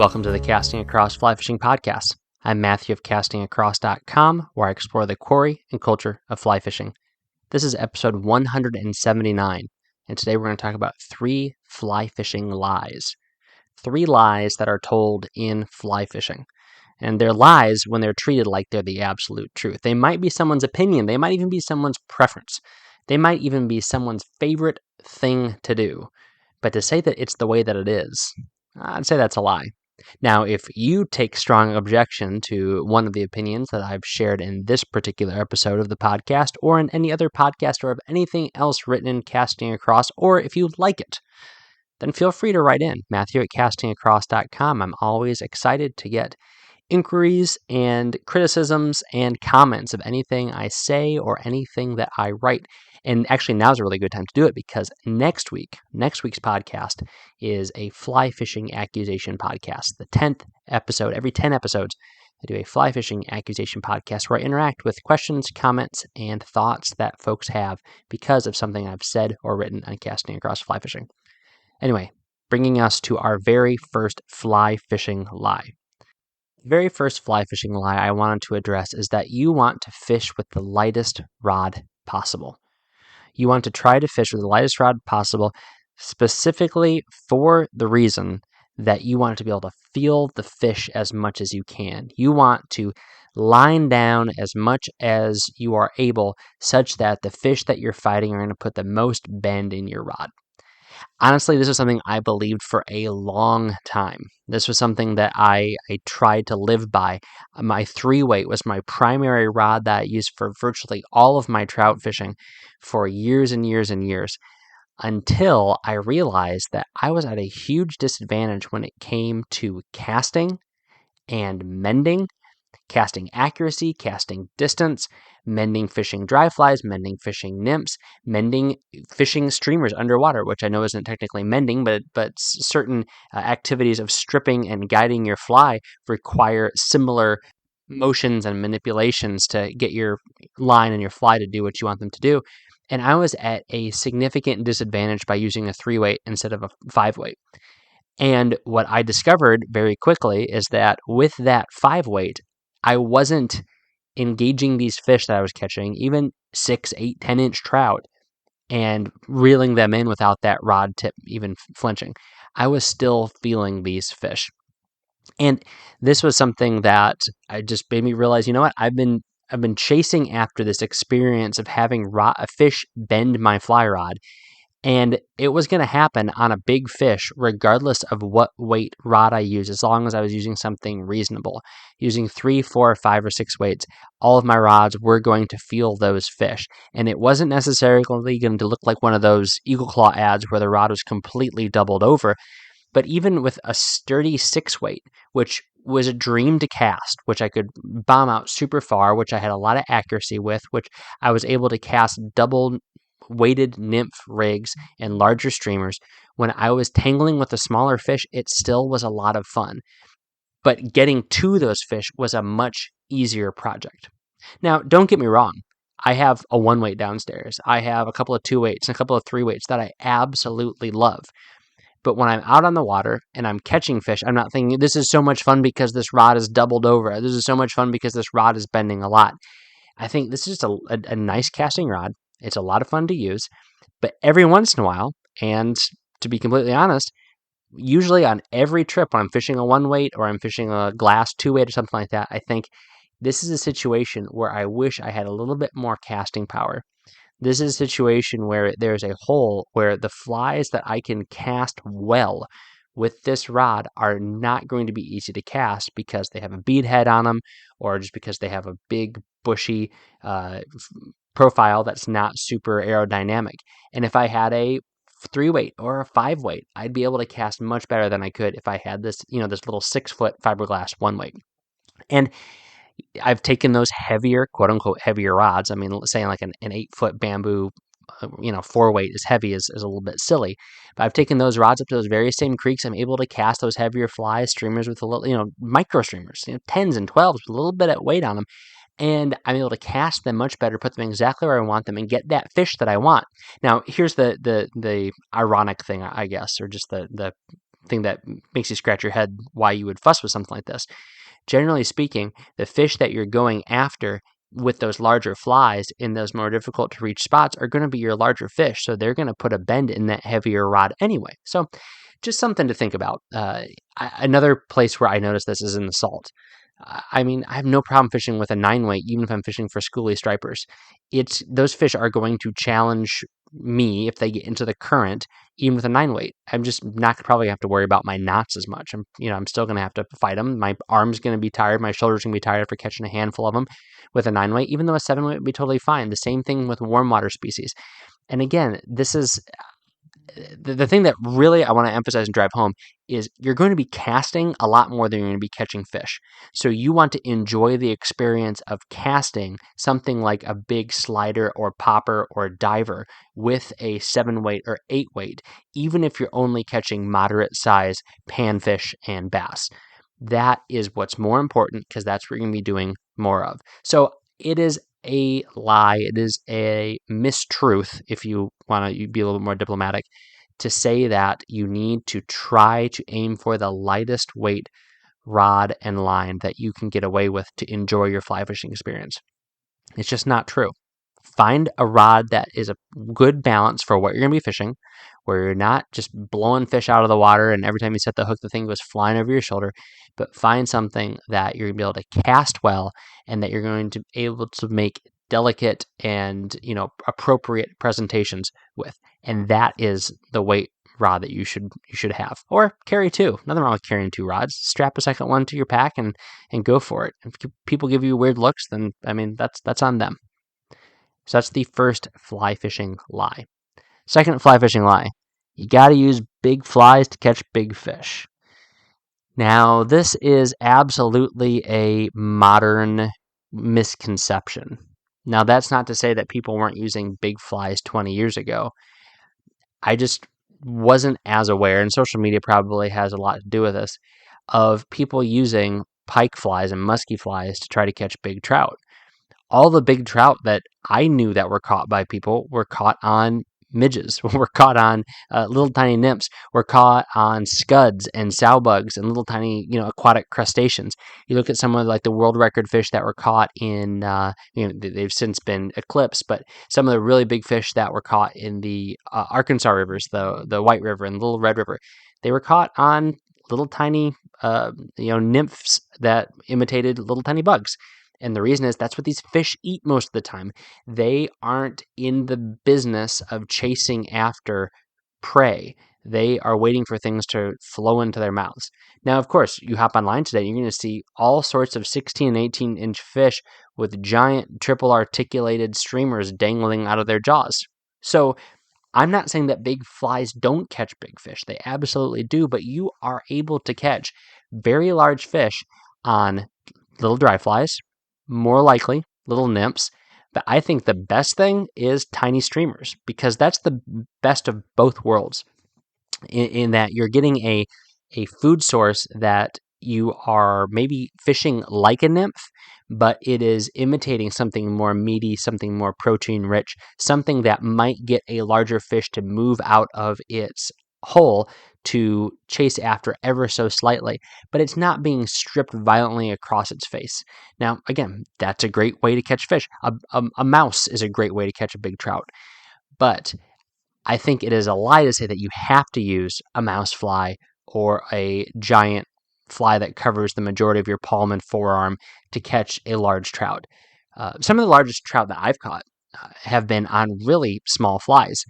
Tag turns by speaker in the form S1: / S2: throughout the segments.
S1: Welcome to the Casting Across Fly Fishing Podcast. I'm Matthew of castingacross.com, where I explore the quarry and culture of fly fishing. This is episode 179, and today we're going to talk about 3 fly fishing lies. 3 lies that are told in fly fishing. And they're lies when they're treated like they're the absolute truth. They might be someone's opinion. They might even be someone's preference. They might even be someone's favorite thing to do. But to say that it's the way that it is, I'd say that's a lie. Now, if you take strong objection to one of the opinions that I've shared in this particular episode of the podcast, or in any other podcast, or of anything else written in Casting Across, or if you like it, then feel free to write in, Matthew at castingacross.com. I'm always excited to get inquiries and criticisms and comments of anything I say or anything that I write. And actually, now's a really good time to do it because next week's podcast is a fly fishing accusation podcast. The 10th episode, every 10 episodes, I do a fly fishing accusation podcast where I interact with questions, comments, and thoughts that folks have because of something I've said or written on Casting Across Fly Fishing. Anyway, bringing us to our very first fly fishing lie. The very first fly fishing lie I wanted to address is that you want to fish with the lightest rod possible. You want to try to fish with the lightest rod possible, specifically for the reason that you want to be able to feel the fish as much as you can. You want to line down as much as you are able, such that the fish that you're fighting are going to put the most bend in your rod. Honestly, this was something I believed for a long time. This was something that I tried to live by. My 3-weight was my primary rod that I used for virtually all of my trout fishing for years and years and years, until I realized that I was at a huge disadvantage when it came to casting and mending, casting accuracy, casting distance, mending fishing dry flies, mending fishing nymphs, mending fishing streamers underwater, which I know isn't technically mending, but certain activities of stripping and guiding your fly require similar motions and manipulations to get your line and your fly to do what you want them to do. And I was at a significant disadvantage by using a 3-weight instead of a 5-weight. And what I discovered very quickly is that with that 5-weight, I wasn't engaging these fish that I was catching, even 6, 8, 10-inch trout, and reeling them in without that rod tip even flinching. I was still feeling these fish. And this was something that I just made me realize, you know what, I've been chasing after this experience of having a fish bend my fly rod. And it was going to happen on a big fish, regardless of what weight rod I use, as long as I was using something reasonable. Using 3, 4, 5, or 6 weights, all of my rods were going to feel those fish. And it wasn't necessarily going to look like one of those Eagle Claw ads where the rod was completely doubled over. But even with a sturdy 6-weight, which was a dream to cast, which I could bomb out super far, which I had a lot of accuracy with, which I was able to cast double weighted nymph rigs and larger streamers. When I was tangling with a smaller fish, it still was a lot of fun. But getting to those fish was a much easier project. Now, don't get me wrong. I have a 1-weight downstairs. I have a couple of 2-weights and a couple of 3-weights that I absolutely love. But when I'm out on the water and I'm catching fish, I'm not thinking, this is so much fun because this rod is doubled over. This is so much fun because this rod is bending a lot. I think this is just a nice casting rod. It's a lot of fun to use, but every once in a while, and to be completely honest, usually on every trip when I'm fishing a 1-weight or I'm fishing a glass 2-weight or something like that, I think this is a situation where I wish I had a little bit more casting power. This is a situation where there's a hole where the flies that I can cast well with this rod are not going to be easy to cast because they have a bead head on them, or just because they have a big, bushy profile that's not super aerodynamic. And if I had a 3-weight or a 5-weight, I'd be able to cast much better than I could if I had this, this little 6-foot fiberglass 1-weight. And I've taken those heavier, quote unquote, heavier rods. I mean, saying like an 8-foot bamboo 4-weight is heavy is a little bit silly. But I've taken those rods up to those very same creeks. I'm able to cast those heavier flies, streamers with a little, micro streamers, 10s and 12s with a little bit of weight on them. And I'm able to cast them much better, put them exactly where I want them, and get that fish that I want. Now, here's the ironic thing, I guess, or just the thing that makes you scratch your head why you would fuss with something like this. Generally speaking, the fish that you're going after with those larger flies in those more difficult to reach spots are going to be your larger fish. So they're going to put a bend in that heavier rod anyway. So just something to think about. Another place where I notice this is in the salt. I mean, I have no problem fishing with a 9-weight, even if I'm fishing for schoolie stripers. Those fish are going to challenge me if they get into the current, even with a 9-weight. I'm just not probably have to worry about my knots as much. I'm still going to have to fight them. My arm's going to be tired. My shoulders going to be tired after catching a handful of them with a 9-weight, even though a 7-weight would be totally fine. The same thing with warm water species. And again, this is the thing that really I want to emphasize and drive home is you're going to be casting a lot more than you're going to be catching fish. So you want to enjoy the experience of casting something like a big slider or popper or diver with a 7-weight or 8-weight, even if you're only catching moderate size panfish and bass. That is what's more important because that's what you're going to be doing more of. So it is a lie. It is a mistruth, if you want to be a little bit more diplomatic, to say that you need to try to aim for the lightest weight rod and line that you can get away with to enjoy your fly fishing experience. It's just not true. Find a rod that is a good balance for what you're going to be fishing, where you're not just blowing fish out of the water and every time you set the hook, the thing goes flying over your shoulder, but find something that you're going to be able to cast well and that you're going to be able to make delicate and, appropriate presentations with. And that is the weight rod that you should have, or carry two. Nothing wrong with carrying two rods. Strap a second one to your pack and go for it. If people give you weird looks, then that's on them. So that's the first fly fishing lie. Second fly fishing lie. You got to use big flies to catch big fish. Now, this is absolutely a modern misconception. Now, that's not to say that people weren't using big flies 20 years ago. I just wasn't as aware, and social media probably has a lot to do with this, of people using pike flies and musky flies to try to catch big trout. All the big trout that I knew that were caught by people were caught on midges, were caught on little tiny nymphs, were caught on scuds and sow bugs and little tiny, aquatic crustaceans. You look at some of like the world record fish that were caught in, they've since been eclipsed, but some of the really big fish that were caught in the Arkansas rivers, the White River and the Little Red River, they were caught on little tiny, nymphs that imitated little tiny bugs. And the reason is that's what these fish eat most of the time. They aren't in the business of chasing after prey. They are waiting for things to flow into their mouths. Now, of course, you hop online today, you're going to see all sorts of 16 and 18-inch fish with giant triple articulated streamers dangling out of their jaws. So I'm not saying that big flies don't catch big fish. They absolutely do, but you are able to catch very large fish on little dry flies, more likely little nymphs, but I think the best thing is tiny streamers because that's the best of both worlds in that you're getting a food source that you are maybe fishing like a nymph, but it is imitating something more meaty, something more protein rich, something that might get a larger fish to move out of its hole to chase after ever so slightly, but it's not being stripped violently across its face. Now, again, that's a great way to catch fish. A mouse is a great way to catch a big trout, but I think it is a lie to say that you have to use a mouse fly or a giant fly that covers the majority of your palm and forearm to catch a large trout. Some of the largest trout that I've caught have been on really small flies.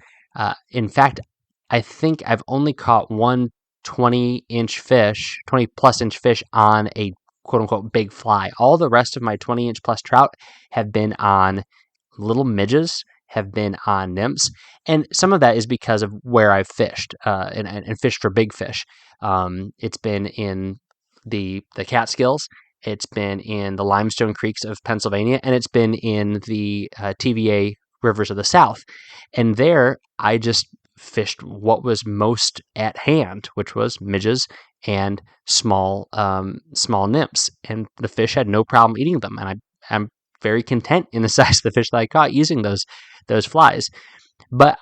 S1: In fact, I think I've only caught one 20-inch fish, 20-plus inch fish on a quote-unquote big fly. All the rest of my 20-inch plus trout have been on little midges, have been on nymphs, and some of that is because of where I've fished and fished for big fish. It's been in the Catskills, it's been in the limestone creeks of Pennsylvania, and it's been in the TVA rivers of the South. And there, I just fished what was most at hand, which was midges and small nymphs, and the fish had no problem eating them, and I'm very content in the size of the fish that I caught using those flies. But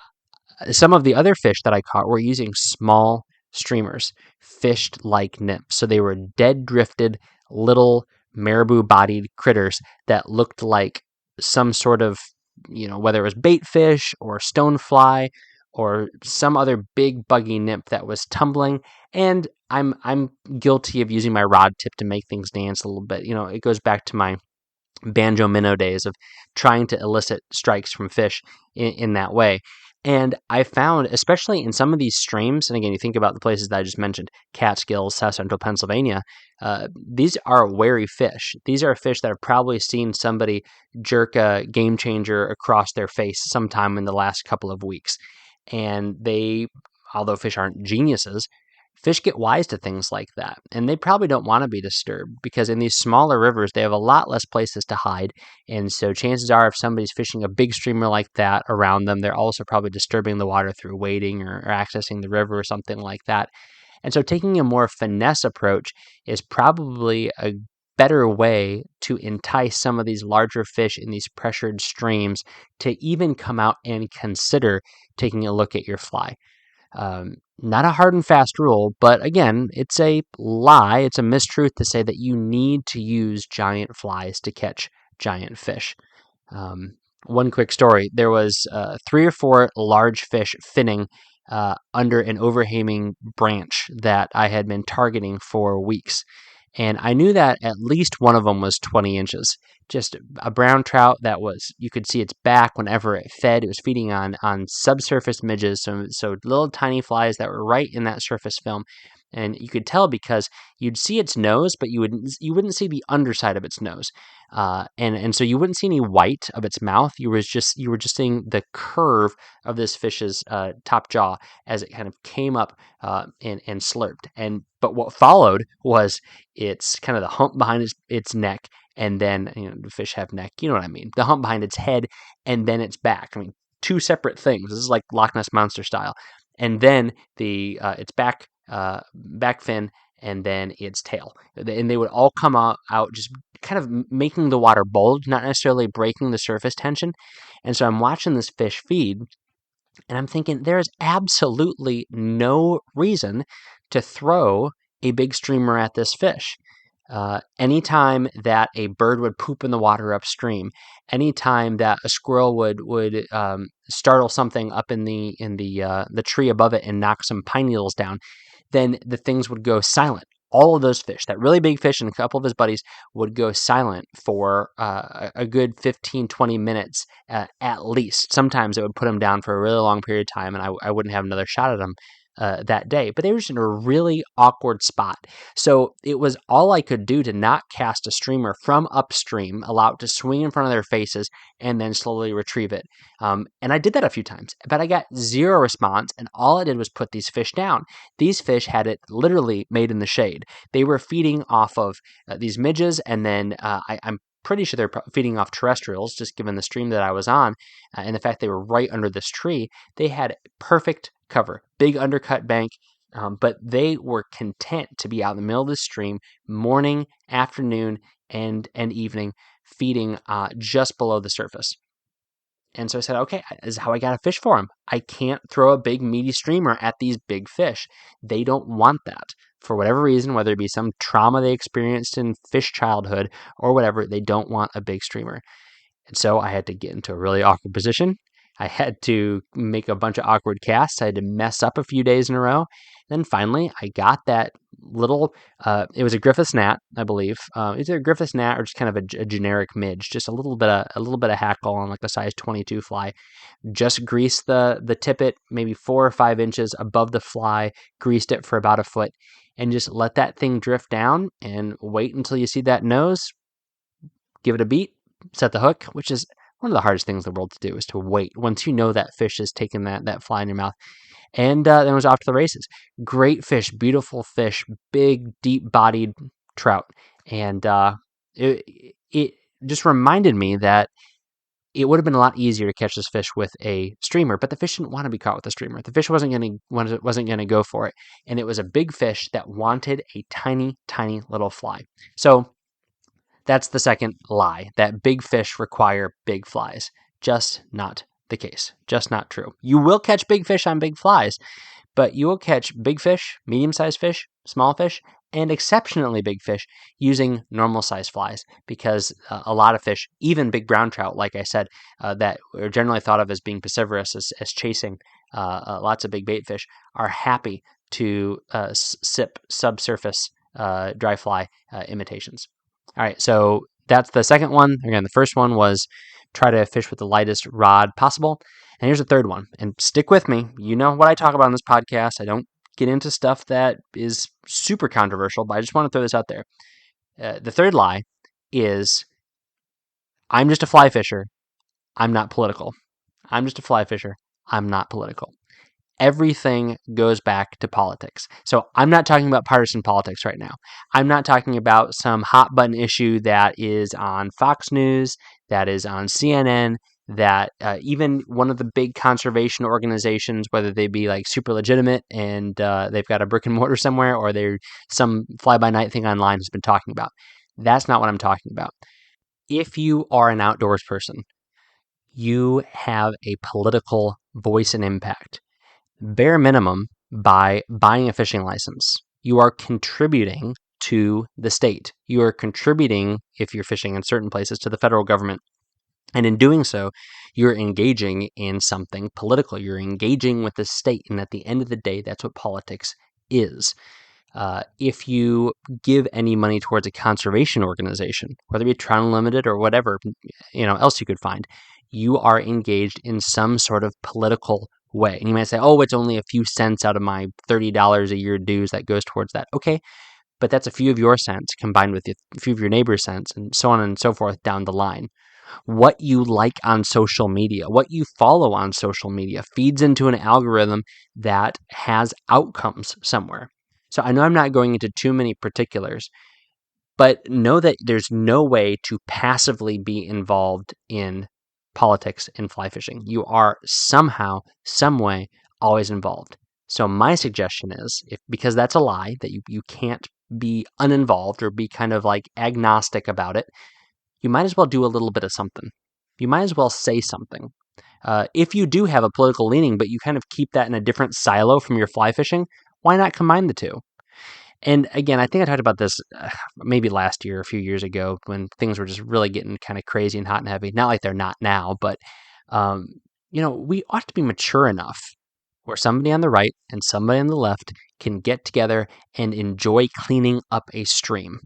S1: some of the other fish that I caught were using small streamers fished like nymphs. So they were dead drifted little marabou-bodied critters that looked like some sort of, whether it was bait fish or stonefly or some other big buggy nymph that was tumbling. And I'm guilty of using my rod tip to make things dance a little bit. It goes back to my banjo minnow days of trying to elicit strikes from fish in that way. And I found, especially in some of these streams, and again, you think about the places that I just mentioned, Catskills, South Central Pennsylvania, these are wary fish. These are fish that have probably seen somebody jerk a game changer across their face sometime in the last couple of weeks. And although fish aren't geniuses, fish get wise to things like that, and they probably don't want to be disturbed because in these smaller rivers, they have a lot less places to hide. And so chances are if somebody's fishing a big streamer like that around them, they're also probably disturbing the water through wading or accessing the river or something like that. And so taking a more finesse approach is probably a better way to entice some of these larger fish in these pressured streams to even come out and consider taking a look at your fly. Not a hard and fast rule, but again, it's a lie. It's a mistruth to say that you need to use giant flies to catch giant fish. One quick story. There was 3 or 4 large fish finning under an overhanging branch that I had been targeting for weeks. And I knew that at least one of them was 20 inches. Just a brown trout that you could see its back whenever it fed. It was feeding on subsurface midges, so little tiny flies that were right in that surface film. And you could tell because you'd see its nose, but you wouldn't see the underside of its nose, and so you wouldn't see any white of its mouth. You were just seeing the curve of this fish's top jaw as it kind of came up and slurped. But what followed was its kind of the hump behind its neck, and then the fish have neck. You know what I mean? The hump behind its head, and then its back. I mean, 2 separate things. This is like Loch Ness Monster style. And then its back fin, and then its tail, and they would all come out just kind of making the water bulge, not necessarily breaking the surface tension. And so I'm watching this fish feed, and I'm thinking there is absolutely no reason to throw a big streamer at this fish. Anytime that a bird would poop in the water upstream, anytime that a squirrel would startle something up in the tree above it and knock some pine needles down, then the things would go silent. All of those fish, that really big fish and a couple of his buddies, would go silent for a good 15, 20 minutes at least. Sometimes it would put them down for a really long period of time, and I wouldn't have another shot at them that day. But they were just in a really awkward spot. So it was all I could do to not cast a streamer from upstream, allow it to swing in front of their faces, and then slowly retrieve it. And I did that a few times, but I got zero response, and all I did was put these fish down. These fish had it literally made in the shade. They were feeding off of these midges, and then I'm pretty sure they're feeding off terrestrials, just given the stream that I was on, and the fact they were right under this tree. They had perfect cover, big undercut bank, but they were content to be out in the middle of the stream morning, afternoon, and evening, feeding just below the surface. And so I said, okay, this is how I got to fish for them. I can't throw a big meaty streamer at these big fish. They don't want that. For whatever reason, whether it be some trauma they experienced in fish childhood or whatever, they don't want a big streamer. And so I had to get into a really awkward position. I had to make a bunch of awkward casts. I had to mess up a few days in a row. Then finally, I got that little, it was a Griffith's gnat, I believe. Either a Griffith's gnat or just kind of a generic midge, just a little bit of hackle on like a size 22 fly. Just greased the tippet maybe 4 or 5 inches above the fly, greased it for about a foot, and just let that thing drift down and wait until you see that nose, give it a beat, set the hook, which is one of the hardest things in the world to do, is to wait once you know that fish has taken that fly in your mouth. And then it was off to the races. Great fish, beautiful fish, big, deep-bodied trout. And it just reminded me that it would have been a lot easier to catch this fish with a streamer, but the fish didn't want to be caught with a streamer. The fish wasn't going to go for it, and it was a big fish that wanted a tiny, tiny little fly. So that's the second lie, that big fish require big flies. Just not the case. Just not true. You will catch big fish on big flies, but you will catch big fish, medium-sized fish, small fish, and exceptionally big fish using normal-sized flies, because a lot of fish, even big brown trout, like I said, that are generally thought of as being piscivorous, as chasing lots of big bait fish, are happy to sip subsurface dry fly imitations. All right, so that's the second one. Again, the first one was try to fish with the lightest rod possible. And here's the third one. And stick with me. You know what I talk about on this podcast. I don't get into stuff that is super controversial, but I just want to throw this out there. The third lie is I'm just a fly fisher. I'm not political. I'm just a fly fisher. I'm not political. Everything goes back to politics. So I'm not talking about partisan politics right now. I'm not talking about some hot button issue that is on Fox News, that is on CNN, that even one of the big conservation organizations, whether they be like super legitimate and they've got a brick and mortar somewhere, or they're some fly by night thing online, has been talking about. That's not what I'm talking about. If you are an outdoors person, you have a political voice and impact. Bare minimum, by buying a fishing license, you are contributing to the state. You are contributing, if you're fishing in certain places, to the federal government. And in doing so, you're engaging in something political. You're engaging with the state. And at the end of the day, that's what politics is. If you give any money towards a conservation organization, whether it be Trout Unlimited or whatever else you could find, you are engaged in some sort of political way. And you might say, oh, it's only a few cents out of my $30 a year dues that goes towards that. Okay, but that's a few of your cents combined with a few of your neighbor's cents, and so on and so forth down the line. What you like on social media, what you follow on social media, feeds into an algorithm that has outcomes somewhere. So I know I'm not going into too many particulars, but know that there's no way to passively be involved in politics in fly fishing. You are somehow, some way, always involved. So my suggestion is, because that's a lie, that you can't be uninvolved or be kind of like agnostic about it, you might as well do a little bit of something. You might as well say something. If you do have a political leaning, but you kind of keep that in a different silo from your fly fishing, why not combine the two? And again, I think I talked about this maybe last year, a few years ago, when things were just really getting kind of crazy and hot and heavy. Not like they're not now, but we ought to be mature enough where somebody on the right and somebody on the left can get together and enjoy cleaning up a stream.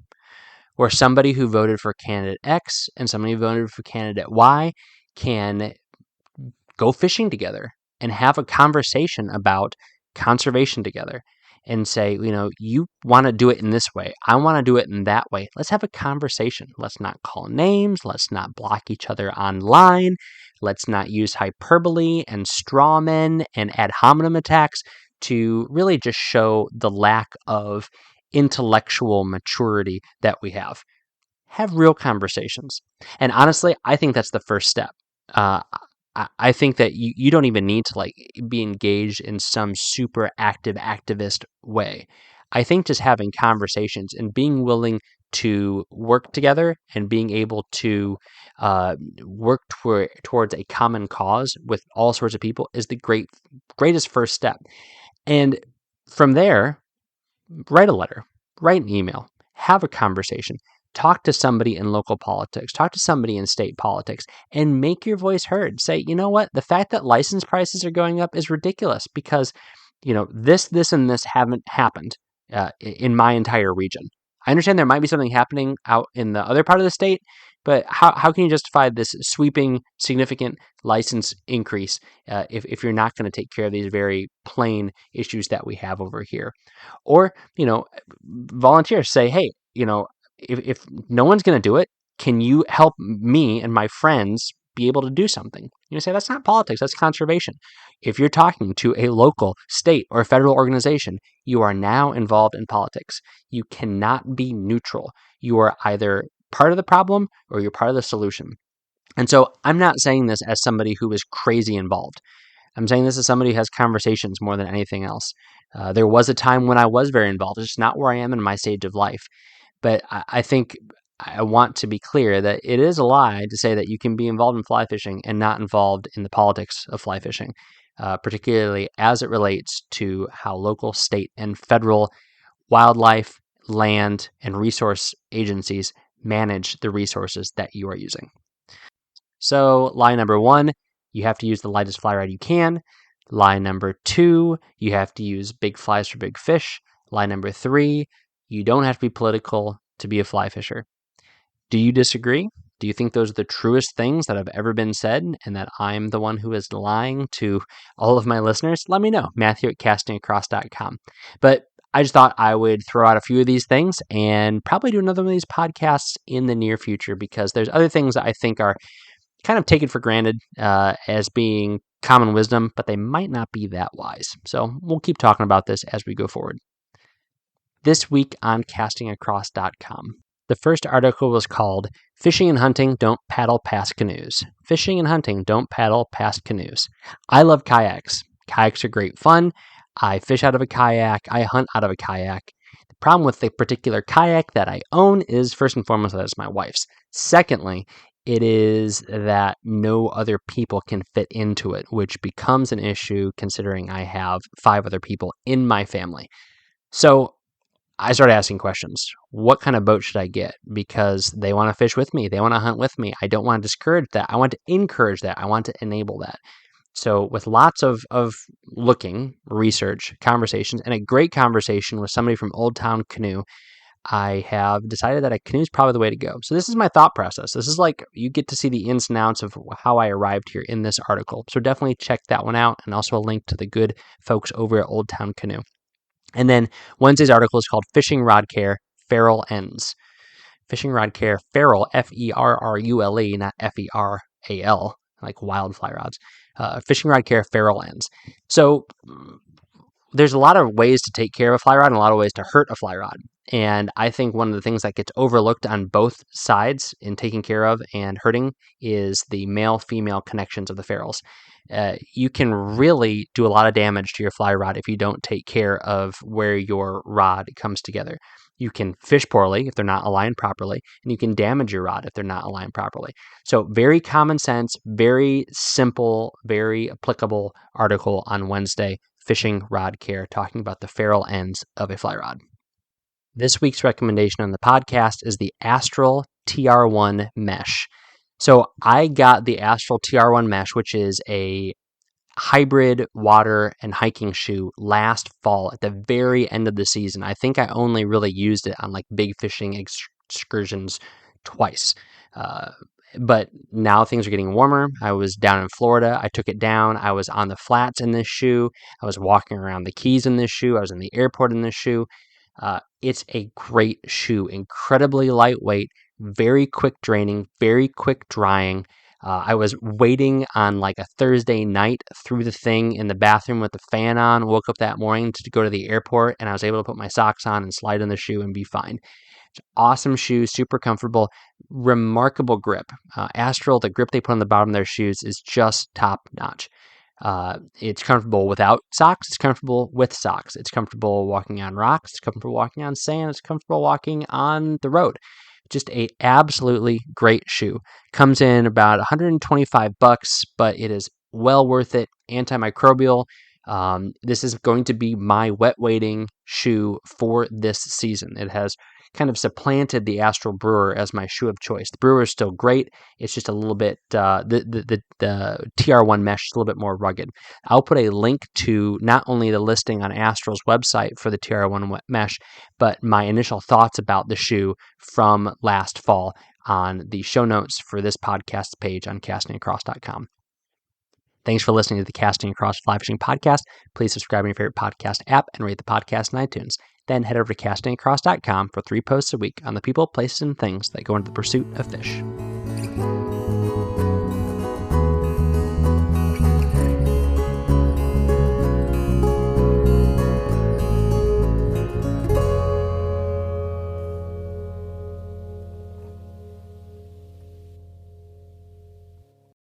S1: Where somebody who voted for candidate X and somebody who voted for candidate Y can go fishing together and have a conversation about conservation together and say, you want to do it in this way. I want to do it in that way. Let's have a conversation. Let's not call names. Let's not block each other online. Let's not use hyperbole and straw men and ad hominem attacks to really just show the lack of intellectual maturity that we have. Have real conversations. And honestly, I think that's the first step. I think that you don't even need to be engaged in some super activist way. I think just having conversations and being willing to work together and being able to work towards a common cause with all sorts of people is the greatest first step. And from there, write a letter, write an email, have a conversation. Talk to somebody in local politics, talk to somebody in state politics, and make your voice heard. Say, you know what? The fact that license prices are going up is ridiculous because, this, and this haven't happened in my entire region. I understand there might be something happening out in the other part of the state, but how can you justify this sweeping, significant license increase if you're not going to take care of these very plain issues that we have over here? Or, volunteers say, hey, if no one's going to do it, can you help me and my friends be able to do something? You say that's not politics, that's conservation. If you're talking to a local, state, or federal organization, you are now involved in politics. You cannot be neutral. You are either part of the problem or you're part of the solution. And so I'm not saying this as somebody who is crazy involved. I'm saying this as somebody who has conversations more than anything else. There was a time when I was very involved. It's just not where I am in my stage of life. But I think I want to be clear that it is a lie to say that you can be involved in fly fishing and not involved in the politics of fly fishing. particularly as it relates to how local, state, and federal wildlife, land, and resource agencies manage the resources that you are using. So, lie number 1, you have to use the lightest fly rod you can. Lie number 2, you have to use big flies for big fish. Lie number 3, you don't have to be political to be a fly fisher. Do you disagree? Do you think those are the truest things that have ever been said and that I'm the one who is lying to all of my listeners? Let me know, Matthew@castingacross.com. But I just thought I would throw out a few of these things and probably do another one of these podcasts in the near future because there's other things that I think are kind of taken for granted as being common wisdom, but they might not be that wise. So we'll keep talking about this as we go forward. This week on castingacross.com. The first article was called Fishing and Hunting Don't Paddle Past Canoes. Fishing and hunting don't paddle past canoes. I love kayaks. Kayaks are great fun. I fish out of a kayak. I hunt out of a kayak. The problem with the particular kayak that I own is, first and foremost, that it's my wife's. Secondly, it is that no other people can fit into it, which becomes an issue considering I have 5 other people in my family. So I started asking questions. What kind of boat should I get? Because they want to fish with me. They want to hunt with me. I don't want to discourage that. I want to encourage that. I want to enable that. So with lots of looking, research, conversations, and a great conversation with somebody from Old Town Canoe, I have decided that a canoe is probably the way to go. So this is my thought process. This is like you get to see the ins and outs of how I arrived here in this article. So definitely check that one out, and also a link to the good folks over at Old Town Canoe. And then Wednesday's article is called Fishing Rod Care, Ferrule Ends. Fishing Rod Care, Ferrule, Ferrule, not Feral, like wild fly rods. Fishing Rod Care, Ferrule Ends. So there's a lot of ways to take care of a fly rod and a lot of ways to hurt a fly rod. And I think one of the things that gets overlooked on both sides in taking care of and hurting is the male-female connections of the ferrules. You can really do a lot of damage to your fly rod if you don't take care of where your rod comes together. You can fish poorly if they're not aligned properly, and you can damage your rod if they're not aligned properly. So very common sense, very simple, very applicable article on Wednesday, Fishing Rod Care, talking about the ferrule ends of a fly rod. This week's recommendation on the podcast is the Astral TR1 Mesh. So I got the Astral TR1 Mesh, which is a hybrid water and hiking shoe last fall at the very end of the season. I think I only really used it on like big fishing excursions twice. But now things are getting warmer. I was down in Florida. I took it down. I was on the flats in this shoe. I was walking around the Keys in this shoe. I was in the airport in this shoe. It's a great shoe, incredibly lightweight, very quick draining, very quick drying. I was waiting on like a Thursday night, threw the thing in the bathroom with the fan on, woke up that morning to go to the airport, and I was able to put my socks on and slide in the shoe and be fine. Awesome shoe, super comfortable, remarkable grip. Astral, the grip they put on the bottom of their shoes is just top notch. It's comfortable without socks. It's comfortable with socks. It's comfortable walking on rocks. It's comfortable walking on sand. It's comfortable walking on the road. Just a absolutely great shoe. Comes in about $125, but it is well worth it. Antimicrobial. This is going to be my wet wading shoe for this season. It has kind of supplanted the Astral Brewer as my shoe of choice. The Brewer is still great. It's just a little bit, the TR1 mesh is a little bit more rugged. I'll put a link to not only the listing on Astral's website for the TR1 mesh, but my initial thoughts about the shoe from last fall on the show notes for this podcast page on castingacross.com. Thanks for listening to the Casting Across Fly Fishing Podcast. Please subscribe in your favorite podcast app and rate the podcast in iTunes. Then head over to castingacross.com for 3 posts a week on the people, places, and things that go into the pursuit of fish.